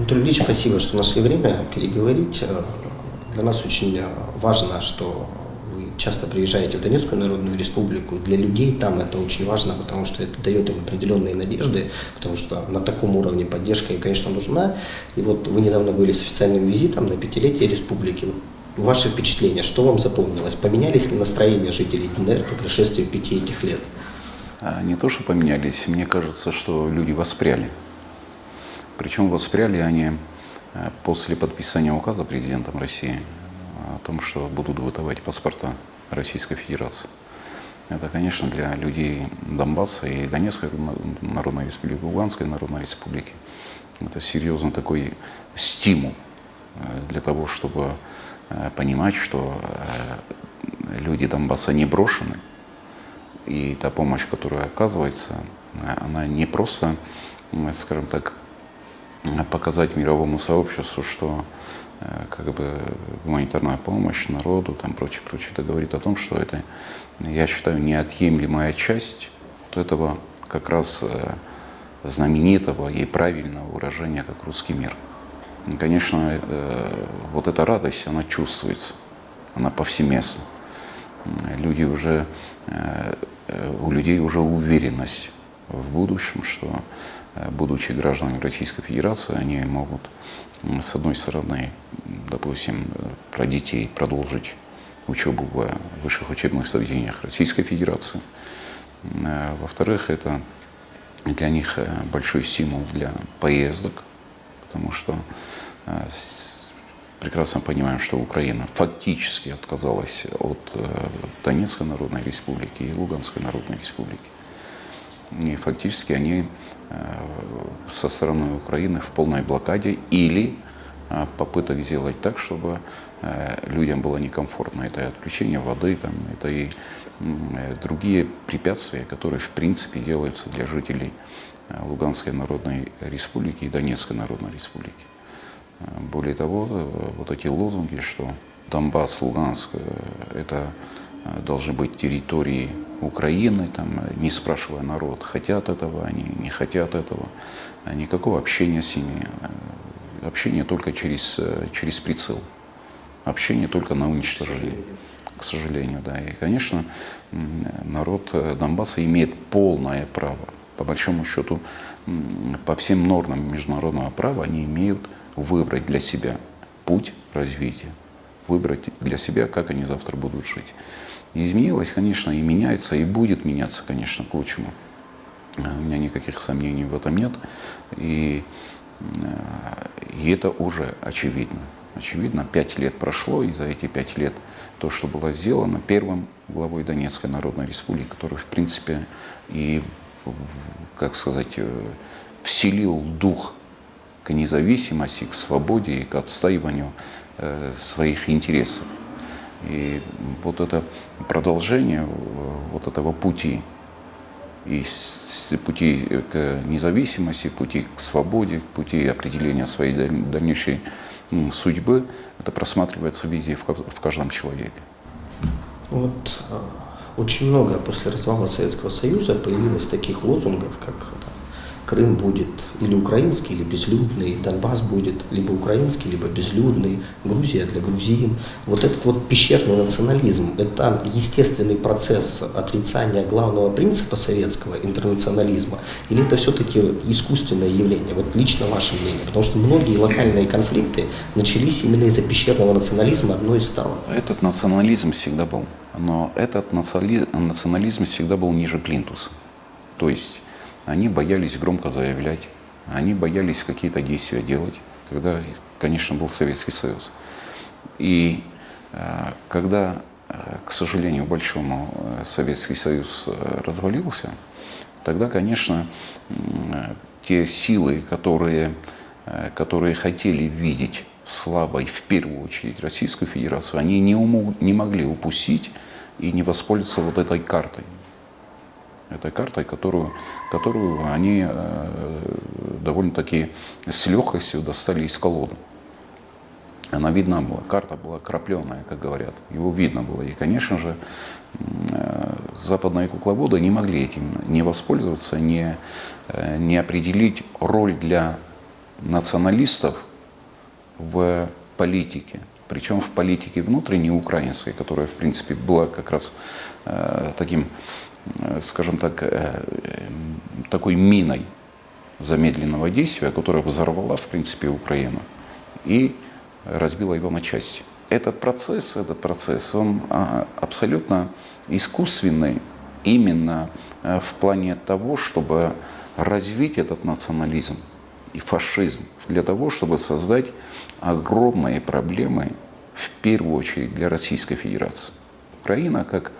Анатолий Ильич, спасибо, что нашли время переговорить. Для нас очень важно, что вы часто приезжаете в Донецкую Народную Республику. Для людей там это очень важно, потому что это дает им определенные надежды, потому что на таком уровне поддержка им, конечно, нужна. И вот вы недавно были с официальным визитом на 5-летие республики. Вот ваши впечатления, что вам запомнилось? Поменялись ли настроения жителей ДНР по прошествии 5 этих лет? Не то, что поменялись, мне кажется, что люди воспряли. Причем воспряли они после подписания указа президентом России о том, что будут выдавать паспорта Российской Федерации. Это, конечно, для людей Донбасса и Донецкой Народной Республики, Луганской Народной Республики. Это серьезный такой стимул для того, чтобы понимать, что люди Донбасса не брошены. И та помощь, которая оказывается, она не просто, скажем так, показать мировому сообществу, что как бы гуманитарная помощь народу, там прочее, это говорит о том, что это, я считаю, неотъемлемая часть вот этого как раз знаменитого и правильного выражения, как русский мир. И, конечно, вот эта радость, она чувствуется, она повсеместна. У людей уже уверенность в будущем, что, будучи гражданами Российской Федерации, они могут, с одной стороны, допустим, про детей продолжить учебу в высших учебных заведениях Российской Федерации. Во-вторых, это для них большой стимул для поездок, потому что прекрасно понимаем, что Украина фактически отказалась от Донецкой Народной Республики и Луганской Народной Республики. И фактически они со стороны Украины в полной блокаде или попыток сделать так, чтобы людям было некомфортно. Это и отключение воды, там, это и другие препятствия, которые в принципе делаются для жителей Луганской Народной Республики и Донецкой Народной Республики. Более того, вот эти лозунги, что Донбасс, Луганск – это должны быть территории Украины, там, не спрашивая народ, хотят этого, они не хотят этого, никакого общения с ними, общение только через прицел, общение только на уничтожение, к сожалению, да. И, конечно, народ Донбасса имеет полное право, по большому счету, по всем нормам международного права, они имеют выбрать для себя путь развития, выбрать для себя, как они завтра будут жить. Изменилось, конечно, и меняется, и будет меняться, конечно, к лучшему. У меня никаких сомнений в этом нет. И это уже очевидно. Очевидно, 5 лет прошло, и за эти 5 лет то, что было сделано первым главой Донецкой Народной Республики, который, в принципе, и, как сказать, вселил дух к независимости, к свободе и к отстаиванию своих интересов. И вот это продолжение вот этого пути, и пути к независимости, пути к свободе, пути определения своей дальнейшей судьбы, это просматривается везде, в каждом человеке. Вот очень много после развала Советского Союза появилось таких лозунгов, как Крым будет или украинский, или безлюдный, Донбасс будет либо украинский, либо безлюдный, Грузия для грузин. Вот этот вот пещерный национализм – это естественный процесс отрицания главного принципа советского интернационализма, или это все-таки искусственное явление? Вот лично ваше мнение, потому что многие локальные конфликты начались именно из-за пещерного национализма одной из сторон. Этот национализм всегда был, но этот национализм всегда был ниже плинтуса. То есть они боялись громко заявлять, они боялись какие-то действия делать, когда, конечно, был Советский Союз. И когда, к сожалению, большому, Советский Союз развалился, тогда, конечно, те силы, которые хотели видеть слабой, в первую очередь, Российскую Федерацию, они не могли упустить и не воспользоваться вот этой картой. Этой картой, которую они довольно-таки с легкостью достали из колоды. Она видна была, карта была крапленая, как говорят, его видно было. И, конечно же, западные кукловоды не могли этим не воспользоваться, не определить роль для националистов в политике, причем в политике внутренней украинской, которая, в принципе, была как раз таким, скажем так, такой миной замедленного действия, которая взорвала, в принципе, Украину и разбила его на части. Этот процесс, он абсолютно искусственный именно в плане того, чтобы развить этот национализм и фашизм, для того, чтобы создать огромные проблемы, в первую очередь, для Российской Федерации. Украина, как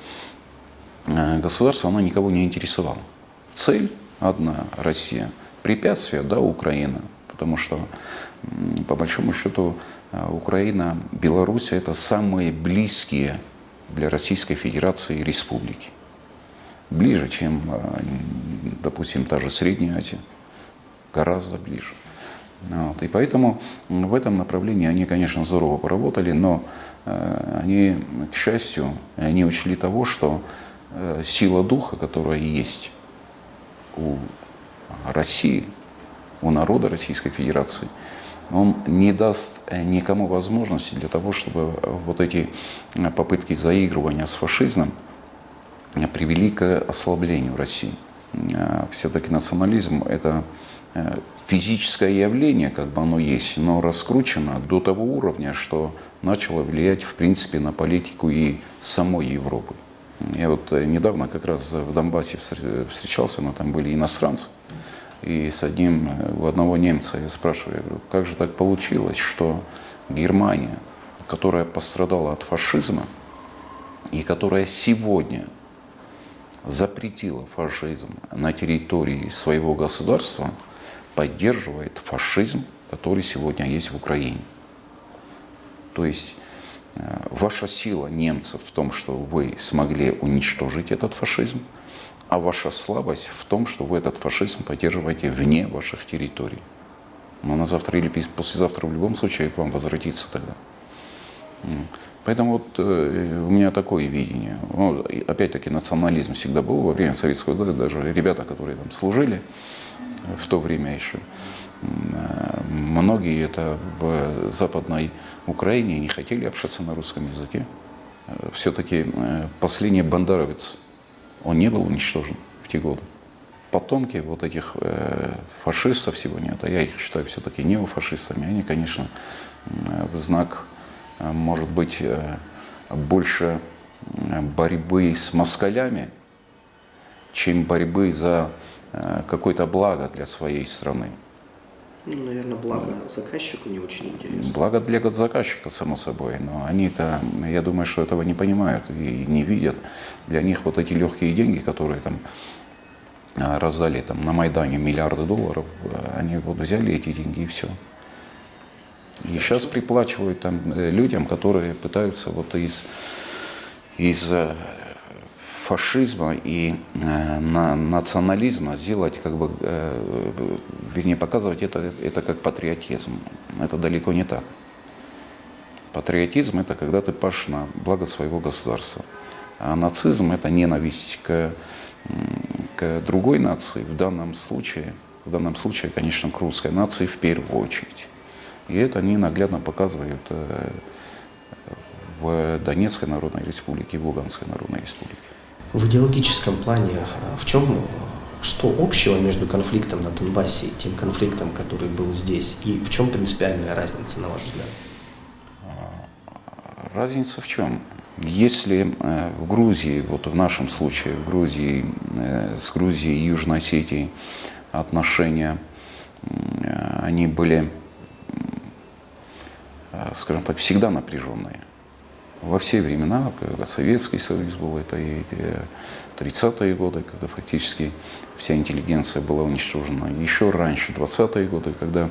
государство, она никого не интересовала. Цель одна – Россия. Препятствие – да, Украина. Потому что, по большому счету, Украина, Беларусь – это самые близкие для Российской Федерации республики. Ближе, чем, допустим, та же Средняя Азия. Гораздо ближе. Вот. И поэтому в этом направлении они, конечно, здорово поработали, но они, к счастью, не учли того, что сила духа, которая есть у России, у народа Российской Федерации, он не даст никому возможности для того, чтобы вот эти попытки заигрывания с фашизмом привели к ослаблению России. Все-таки национализм – это физическое явление, как бы оно есть, но раскручено до того уровня, что начало влиять, в принципе, на политику и самой Европы. Я вот недавно как раз в Донбассе встречался, но там были иностранцы, и у одного немца я спрашиваю, я говорю, как же так получилось, что Германия, которая пострадала от фашизма и которая сегодня запретила фашизм на территории своего государства, поддерживает фашизм, который сегодня есть в Украине. То есть ваша сила, немцев, в том, что вы смогли уничтожить этот фашизм, а ваша слабость в том, что вы этот фашизм поддерживаете вне ваших территорий. Но на завтра или послезавтра в любом случае к вам возвратиться тогда. Поэтому вот у меня такое видение. Ну, опять-таки национализм всегда был во время советского года, даже ребята, которые там служили в то время еще, многие это в Западной Украине не хотели общаться на русском языке. Все-таки последний бандеровец, он не был уничтожен в те годы. Потомки вот этих фашистов сегодня, это я их считаю все-таки неофашистами, они, конечно, в знак, может быть, больше борьбы с москалями, чем борьбы за какое-то благо для своей страны. Ну, наверное, благо заказчику не очень интересно. Благо для заказчика, само собой, но они-то, я думаю, что этого не понимают и не видят. Для них вот эти легкие деньги, которые там раздали там, на Майдане миллиарды долларов, они вот взяли эти деньги и все. И сейчас приплачивают там людям, которые пытаются вот из фашизма и национализма сделать, как бы, вернее, показывать это как патриотизм. Это далеко не так. Патриотизм – это когда ты пашешь на благо своего государства. А нацизм – это ненависть к другой нации, в данном случае, конечно, к русской нации в первую очередь. И это они наглядно показывают в Донецкой Народной Республике и в Луганской Народной Республике. В идеологическом плане, что общего между конфликтом на Донбассе и тем конфликтом, который был здесь? И в чем принципиальная разница, на ваш взгляд? Разница в чем? Если в Грузии, вот в нашем случае, с Грузией и Южной Осетией отношения, они были, скажем так, всегда напряженные. Во все времена, когда Советский Союз был, это и 30-е годы, когда фактически вся интеллигенция была уничтожена. Еще раньше, 20-е годы, когда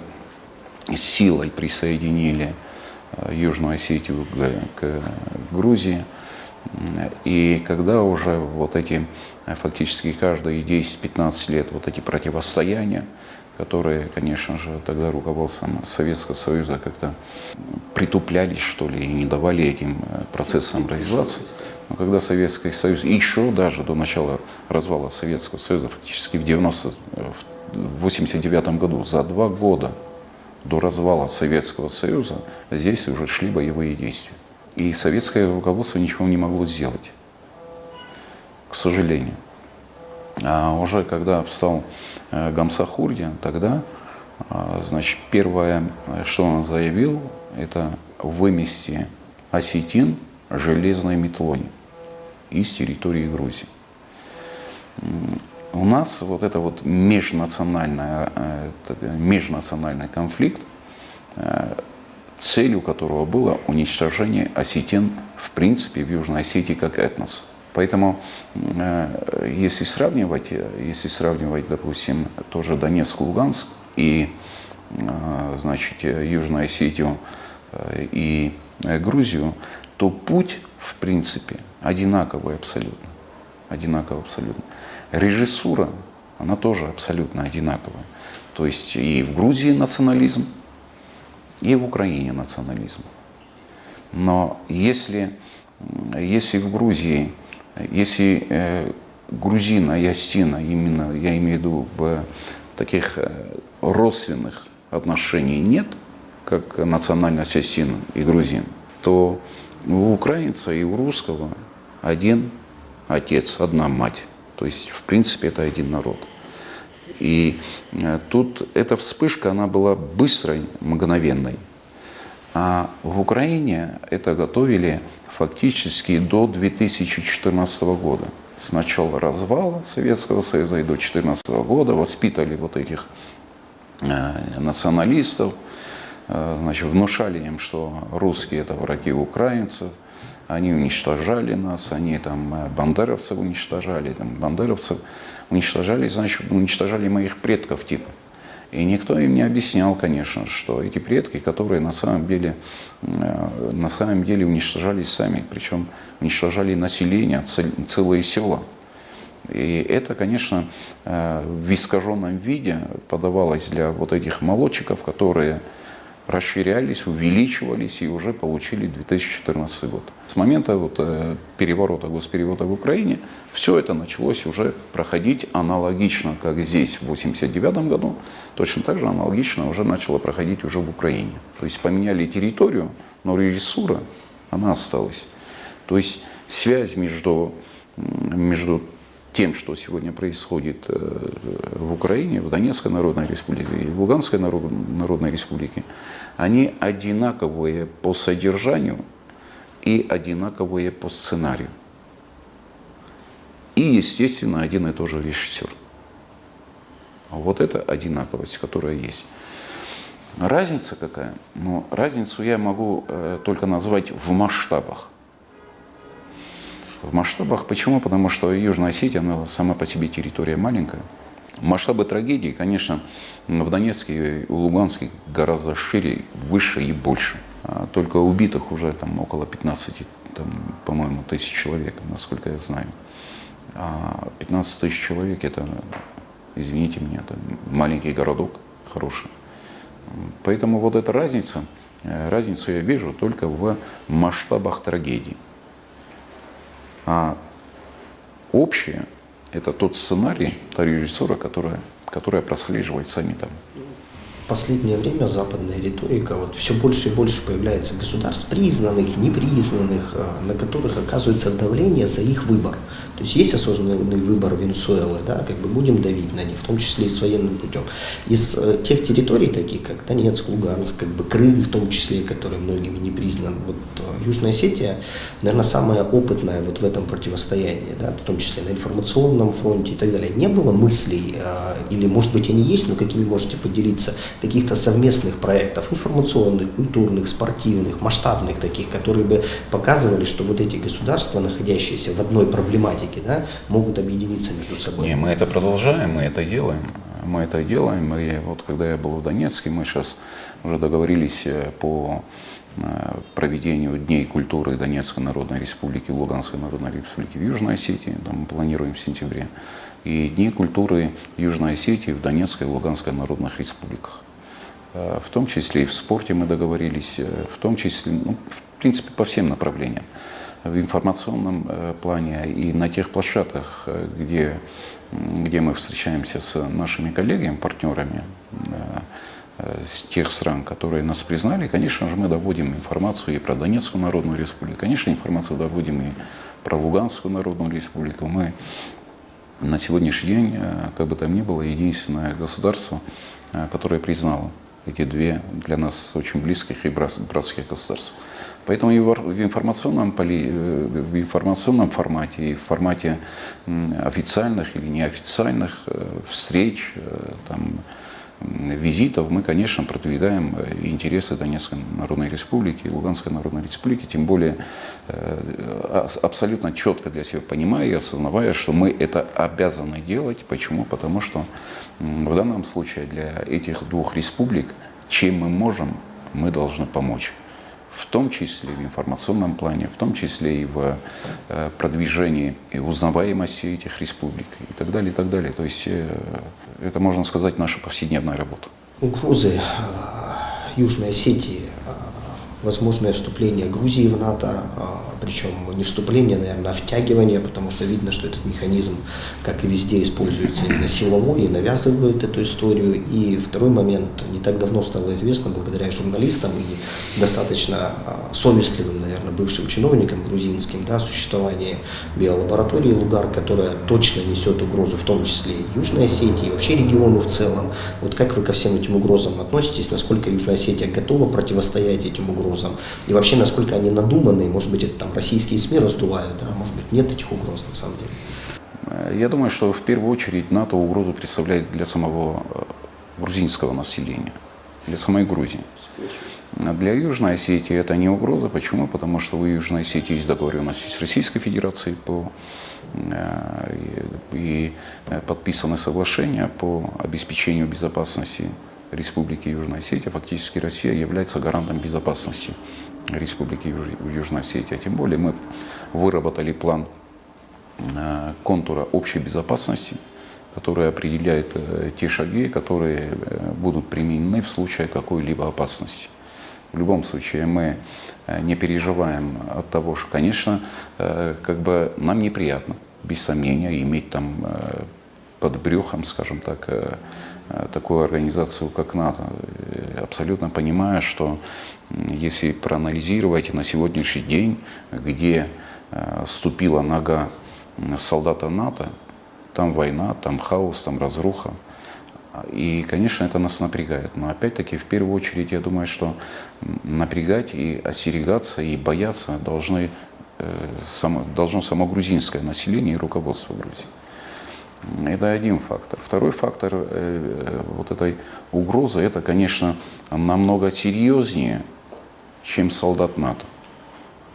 силой присоединили Южную Осетию к Грузии. И когда уже вот эти фактически каждые 10-15 лет вот эти противостояния, которые, конечно же, тогда руководством Советского Союза как-то притуплялись, что ли, и не давали этим процессам развиваться. Но когда Советский Союз, еще даже до начала развала Советского Союза, фактически в 1989 году, за 2 года до развала Советского Союза здесь уже шли боевые действия. И советское руководство ничего не могло сделать, к сожалению. А уже когда встал Гамсахурдия, тогда, значит, первое, что он заявил, это вымести осетин железной метлой из территории Грузии. У нас вот это вот межнациональный конфликт, целью которого было уничтожение осетин в принципе в Южной Осетии как этнос. Поэтому, если сравнивать, допустим, тоже Донецк, Луганск и, значит, Южную Осетию и Грузию, то путь, в принципе, одинаковый абсолютно. Одинаковый абсолютно. Режиссура, она тоже абсолютно одинаковая. То есть и в Грузии национализм, и в Украине национализм. Но если в Грузии, если грузина и осетина, именно я имею в виду в таких родственных отношений нет, как национальность осетин и грузин, то у украинца и у русского один отец, одна мать. То есть, в принципе, это один народ. И тут эта вспышка, она была быстрой, мгновенной. А в Украине это готовили фактически до 2014 года. С начала развала Советского Союза и до 2014 года воспитали вот этих националистов, значит, внушали им, что русские это враги украинцев, они уничтожали нас, они там бандеровцев уничтожали, значит, уничтожали моих предков типа. И никто им не объяснял, конечно, что эти предки, которые на самом деле уничтожались сами, причем уничтожали население, целые села. И это, конечно, в искаженном виде подавалось для вот этих молодчиков, которые расширялись, увеличивались и уже получили 2014 год. С момента вот переворота, госпереворота в Украине, все это началось уже проходить аналогично, как здесь в 1989 году, точно так же аналогично уже начало проходить уже в Украине. То есть поменяли территорию, но режиссура, она осталась. То есть связь между тем, что сегодня происходит в Украине, в Донецкой Народной Республике и в Луганской Народной Республике, они одинаковые по содержанию и одинаковые по сценарию. И, естественно, один и тот же режиссер. Вот это одинаковость, которая есть. Разница какая? Ну, разницу я могу только назвать в масштабах. В масштабах почему? Потому что Южная Осетия, она сама по себе территория маленькая. Масштабы трагедии, конечно, в Донецке и Луганске гораздо шире, выше и больше. Только убитых уже там около 15, по-моему, тысяч человек, насколько я знаю. А 15 тысяч человек, это, извините меня, это маленький городок, хороший. Поэтому вот эта разницу я вижу только в масштабах трагедии. А общее – это тот сценарий, та режиссура, которая прослеживает сами там. В последнее время западная риторика, вот все больше и больше появляется государств, признанных, непризнанных, на которых оказывается давление за их выбор. То есть есть осознанный выбор Венесуэлы, да, как бы будем давить на них, в том числе и с военным путем. Из тех территорий, таких как Донецк, Луганск, как бы Крым в том числе, который многими не признан, вот Южная Осетия, наверное, самая опытная вот в этом противостоянии, да, в том числе на информационном фронте и так далее. Не было мыслей, или, может быть, они есть, но какими можете поделиться, каких-то совместных проектов, информационных, культурных, спортивных, масштабных таких, которые бы показывали, что вот эти государства, находящиеся в одной проблематике, да, могут объединиться между собой. Не, мы это продолжаем, мы это делаем. И вот когда я был в Донецке, мы сейчас уже договорились по проведению Дней культуры Донецкой Народной Республики, Луганской Народной Республики в Южной Осетии, там мы планируем в сентябре, и Дни культуры Южной Осетии в Донецкой и Луганской Народных Республиках. В том числе и в спорте мы договорились, в том числе, в принципе, по всем направлениям. В информационном плане и на тех площадках, где мы встречаемся с нашими коллегами, партнерами, с тех стран, которые нас признали, конечно же, мы доводим информацию и про Донецкую Народную Республику, конечно, информацию доводим и про Луганскую Народную Республику. Мы на сегодняшний день, как бы там ни было, единственное государство, которое признало эти две для нас очень близких и братских государств. Поэтому и в информационном формате, и в формате официальных или неофициальных встреч, там, визитов мы, конечно, продвигаем интересы Донецкой Народной Республики и Луганской Народной Республики, тем более абсолютно четко для себя понимая и осознавая, что мы это обязаны делать. Почему? Потому что в данном случае для этих двух республик, чем мы можем, мы должны помочь. В том числе в информационном плане, в том числе и в продвижении и узнаваемости этих республик и так далее, и так далее. То есть это, можно сказать, наша повседневная работа. Угрозы Южной Осетии, возможное вступление Грузии в НАТО, причем не вступление, наверное, а втягивание, потому что видно, что этот механизм, как и везде, используется именно силовой и навязывает эту историю. И второй момент, не так давно стало известно, благодаря журналистам и достаточно совестливым, наверное, бывшим чиновникам грузинским, да, существование биолаборатории Лугар, которая точно несет угрозу, в том числе и Южной Осетии, и вообще региону в целом. Вот как вы ко всем этим угрозам относитесь, насколько Южная Осетия готова противостоять этим угрозам, и вообще насколько они надуманные, может быть, это там российские СМИ раздувают, да, может быть, нет этих угроз на самом деле? Я думаю, что в первую очередь НАТО угрозу представляет для самого грузинского населения, для самой Грузии. А для Южной Осетии это не угроза. Почему? Потому что у Южной Осетии есть договоренности с Российской Федерацией и подписаны соглашения по обеспечению безопасности Республики Южная Осетия. Фактически Россия является гарантом безопасности Республики Южная Осетия. Тем более мы выработали план контура общей безопасности, который определяет те шаги, которые будут применены в случае какой-либо опасности. В любом случае мы не переживаем от того, что, конечно, как бы нам неприятно, без сомнения, иметь там под брюхом, скажем так, такую организацию, как НАТО. Абсолютно понимая, что если проанализировать на сегодняшний день, где ступила нога солдата НАТО, там война, там хаос, там разруха. И, конечно, это нас напрягает. Но опять-таки, в первую очередь, я думаю, что напрягать и остерегаться, и бояться должно само грузинское население и руководство Грузии. Это один фактор. Второй фактор вот этой угрозы, это, конечно, намного серьезнее, чем солдат НАТО.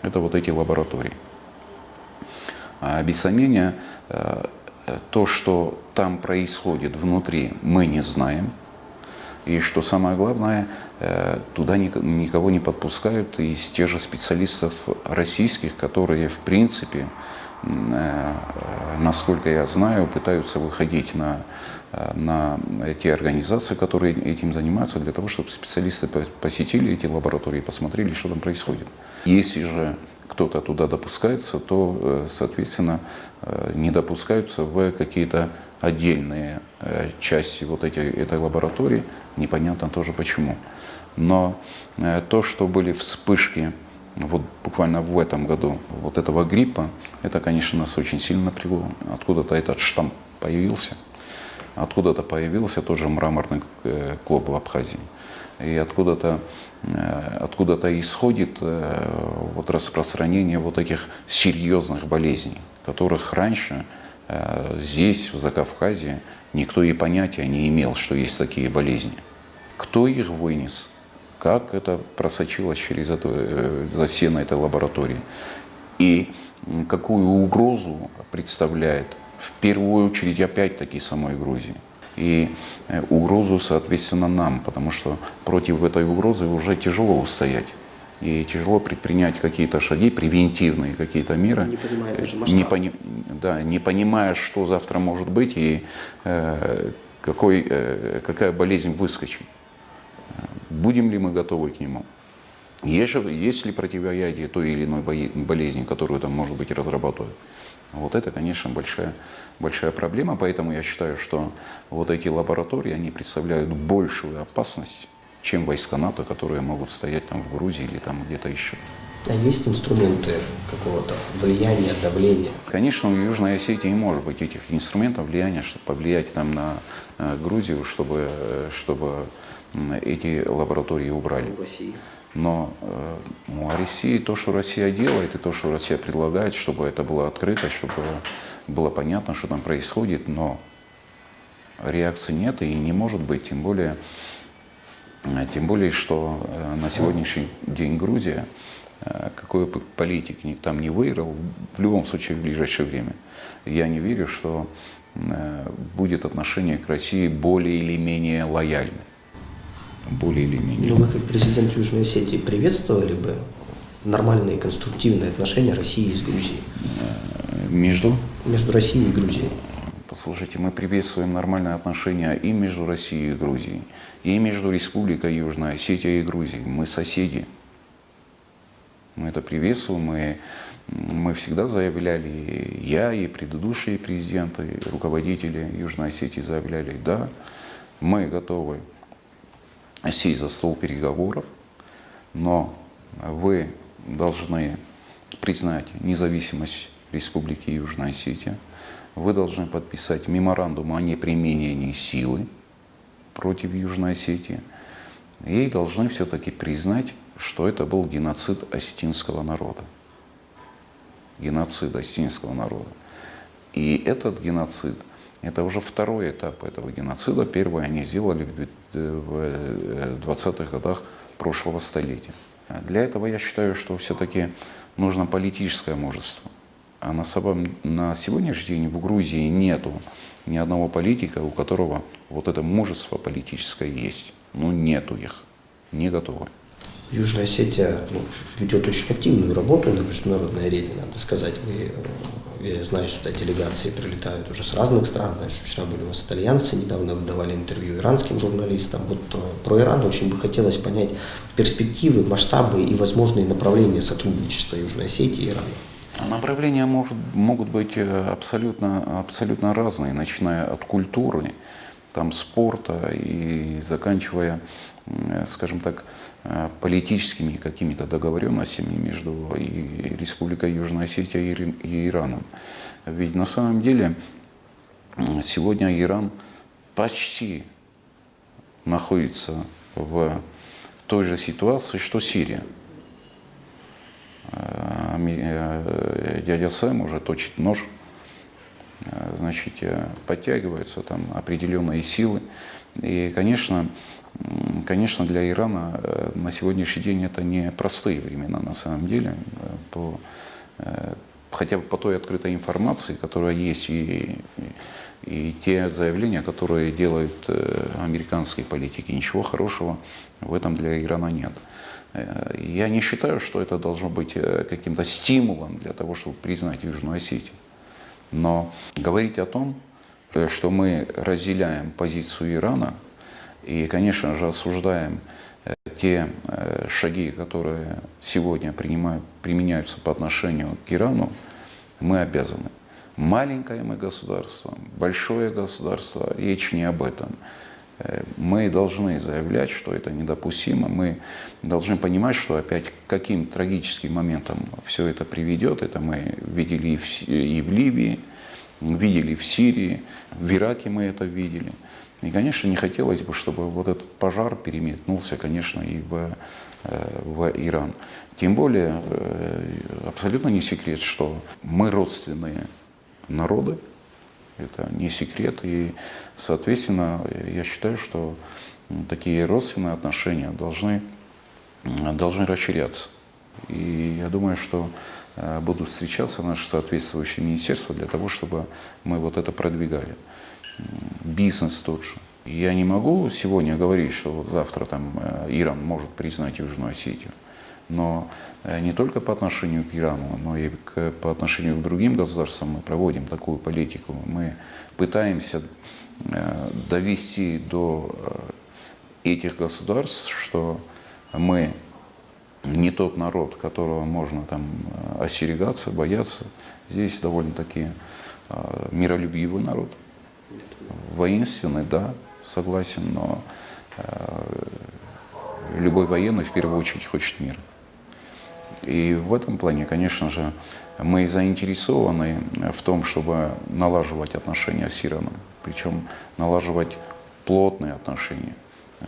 Это вот эти лаборатории. Без сомнения, то, что там происходит внутри, мы не знаем. И что самое главное, туда никого не подпускают из тех же специалистов российских, которые, в принципе, насколько я знаю, пытаются выходить на те организации, которые этим занимаются, для того, чтобы специалисты посетили эти лаборатории и посмотрели, что там происходит. Если же кто-то туда допускается, то, соответственно, не допускаются в какие-то отдельные части вот этой лаборатории. Непонятно тоже почему. Но то, что были вспышки вот буквально в этом году вот этого гриппа, это, конечно, нас очень сильно напрягло. Откуда-то этот штамм появился, откуда-то появился тоже мраморный клуб в Абхазии. И откуда-то исходит вот распространение вот этих серьезных болезней, которых раньше здесь, в Закавказье, никто и понятия не имел, что есть такие болезни. Кто их вынес? Как это просочилось через за сено этой лаборатории? И какую угрозу представляет в первую очередь опять-таки самой Грузии? И угрозу, соответственно, нам, потому что против этой угрозы уже тяжело устоять. И тяжело предпринять какие-то шаги, превентивные какие-то меры, не понимая даже масштаб. Не понимая, что завтра может быть и какая болезнь выскочит. Будем ли мы готовы к нему? Есть ли противоядие той или иной болезни, которую там, может быть, разрабатывают? Вот это, конечно, большая проблема, поэтому я считаю, что вот эти лаборатории, они представляют большую опасность, чем войска НАТО, которые могут стоять там в Грузии или там где-то еще. А есть инструменты какого-то влияния, давления? Конечно, у Южной Осетии не может быть этих инструментов влияния, чтобы повлиять там на Грузию, чтобы эти лаборатории убрали. В России. Но о России, то, что Россия делает, и то, что Россия предлагает, чтобы это было открыто, чтобы было понятно, что там происходит, но реакции нет и не может быть, тем более, что на сегодняшний день Грузия, какой бы политик там не выиграл, в любом случае в ближайшее время, я не верю, что будет отношение к России более или менее лояльное. Более или менее. Ну, вы как президент Южной Осетии приветствовали бы нормальные конструктивные отношения России с Грузией? Между Россией и Грузией. Послушайте, мы приветствуем нормальные отношения и между Россией и Грузией, и между Республикой Южная Осетия и Грузией. Мы соседи. Мы это приветствуем, мы всегда заявляли, и я, и предыдущие президенты, и руководители Южной Осетии заявляли, да, мы готовы сесть за стол переговоров, но вы должны признать независимость Республики Южная Осетия, вы должны подписать меморандум о неприменении силы против Южной Осетии и должны все-таки признать, что это был геноцид осетинского народа. Геноцид осетинского народа. И этот геноцид, это уже второй этап этого геноцида. Первый они сделали в 20-х годах прошлого столетия. Для этого я считаю, что все-таки нужно политическое мужество. А на сегодняшний день в Грузии нету ни одного политика, у которого вот это мужество политическое есть. Ну, нету их, не готовы. Южная Осетия ведет очень активную работу на международной арене, надо сказать. Я знаю, сюда делегации прилетают уже с разных стран. Знаю, что вчера были у вас итальянцы, недавно выдавали интервью иранским журналистам. Вот про Иран очень бы хотелось понять перспективы, масштабы и возможные направления сотрудничества Южной Осетии и Ирана. Направления могут быть абсолютно разные, начиная от культуры, там, спорта и заканчивая, скажем так, политическими какими-то договоренностями между и Республикой Южная Осетия и Ираном. Ведь на самом деле сегодня Иран почти находится в той же ситуации, что Сирия. Дядя Сэм уже точит нож, значит, подтягиваются там определенные силы. И, конечно, для Ирана на сегодняшний день это не простые времена на самом деле, хотя бы по той открытой информации, которая есть, и те заявления, которые делают американские политики. Ничего хорошего в этом для Ирана нет. Я не считаю, что это должно быть каким-то стимулом для того, чтобы признать Южную Осетию. Но говорить о том, что мы разделяем позицию Ирана и, конечно же, осуждаем те шаги, которые сегодня применяются по отношению к Ирану, мы обязаны. Маленькое мы государство, большое государство, речь не об этом. Мы должны заявлять, что это недопустимо. Мы должны понимать, что опять к каким трагическим моментам все это приведет. Это мы видели и в Ливии, видели в Сирии, в Ираке мы это видели. И, конечно, не хотелось бы, чтобы вот этот пожар переметнулся, конечно, и в Иран. Тем более, абсолютно не секрет, что мы родственные народы. Это не секрет. И, соответственно, я считаю, что такие родственные отношения должны расширяться. И я думаю, что будут встречаться наши соответствующие министерства для того, чтобы мы вот это продвигали. Бизнес тот же. Я не могу сегодня говорить, что вот завтра там Иран может признать Южную Осетию. Но не только по отношению к Ирану, но и по отношению к другим государствам мы проводим такую политику. Мы пытаемся довести до этих государств, что мы не тот народ, которого можно там остерегаться, бояться. Здесь довольно-таки миролюбивый народ. Воинственный, да, согласен, но любой военный в первую очередь хочет мира. И в этом плане, конечно же, мы заинтересованы в том, чтобы налаживать отношения с Ираном, причем налаживать плотные отношения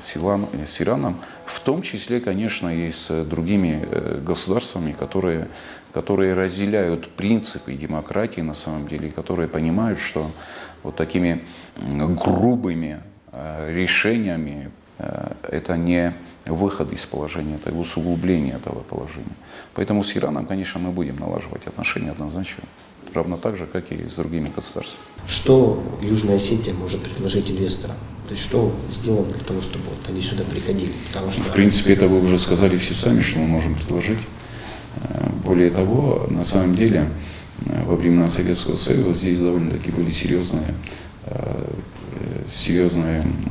с Ираном, в том числе, конечно, и с другими государствами, которые разделяют принципы демократии на самом деле, и которые понимают, что вот такими грубыми решениями это не выход из положения, это усугубление этого положения. Поэтому с Ираном, конечно, мы будем налаживать отношения однозначно, равно так же, как и с другими государствами. Что Южная Осетия может предложить инвесторам? То есть что сделано для того, чтобы вот они сюда приходили? Потому что... В принципе, это вы уже сказали все сами, что мы можем предложить. Более того, на самом деле, во времена Советского Союза здесь довольно-таки были серьезные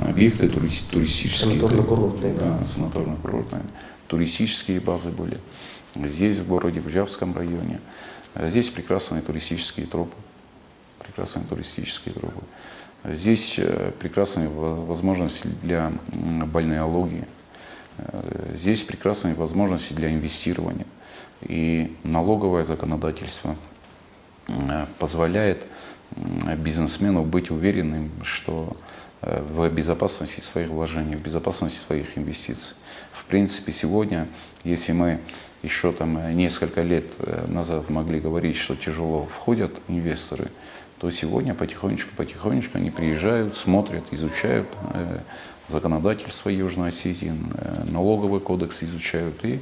объекты туристические. Санаторно-курортные, да. Да, санаторно-курортные. Туристические базы были. Здесь, в городе, в Ижевском районе. Здесь прекрасные туристические тропы. Здесь прекрасные возможности для бальнеологии. Здесь прекрасные возможности для инвестирования. И налоговое законодательство позволяет бизнесмену быть уверенным, что в безопасности своих вложений, в безопасности своих инвестиций. В принципе, сегодня, если мы еще там несколько лет назад могли говорить, что тяжело входят инвесторы, то сегодня потихонечку они приезжают, смотрят, изучают законодательство Южной Осетии, налоговый кодекс изучают, и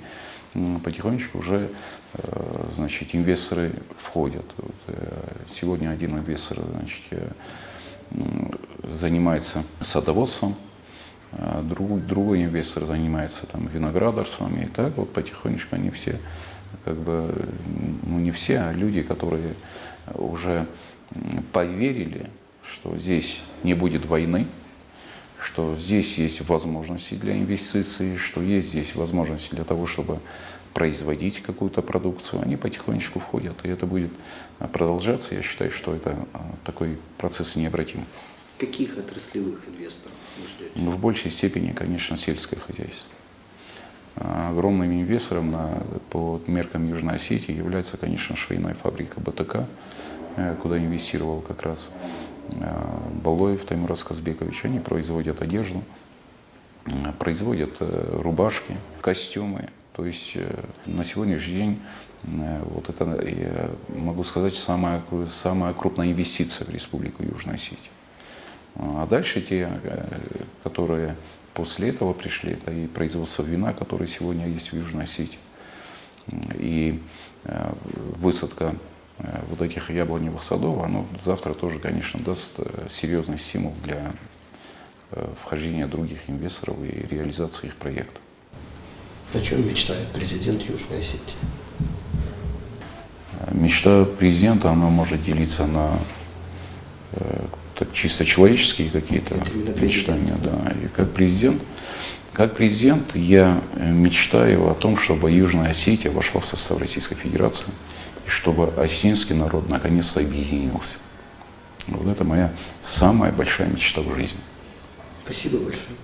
потихонечку уже, значит, инвесторы входят. Сегодня один инвестор, значит, занимается садоводством, другой инвестор занимается там виноградарством, и так вот потихонечку они все, как бы, ну не все, а люди, которые уже поверили, что здесь не будет войны, что здесь есть возможности для инвестиций, что есть здесь возможности для того, чтобы производить какую-то продукцию, они потихонечку входят, и это будет продолжаться. Я считаю, что это такой процесс необратимый. Каких отраслевых инвесторов вы ждете? В большей степени, конечно, сельское хозяйство. Огромным инвестором по меркам Южной Осетии является, конечно, швейная фабрика БТК, куда инвестировал как раз Балоев Таймураз Казбекович. Они производят одежду, производят рубашки, костюмы. То есть на сегодняшний день вот это, я могу сказать, самая крупная инвестиция в Республику Южная Осетия. А дальше те, которые после этого пришли, это и производство вина, которое сегодня есть в Южной Осетии, и высадка вот этих яблоневых садов, оно завтра тоже, конечно, даст серьезный стимул для вхождения других инвесторов и реализации их проектов. О чем мечтает президент Южной Осетии? Мечта президента, она может делиться на так, чисто человеческие какие-то мечтания. Да. И как президент я мечтаю о том, чтобы Южная Осетия вошла в состав Российской Федерации, и чтобы осетинский народ наконец-то объединился. Вот это моя самая большая мечта в жизни. Спасибо большое.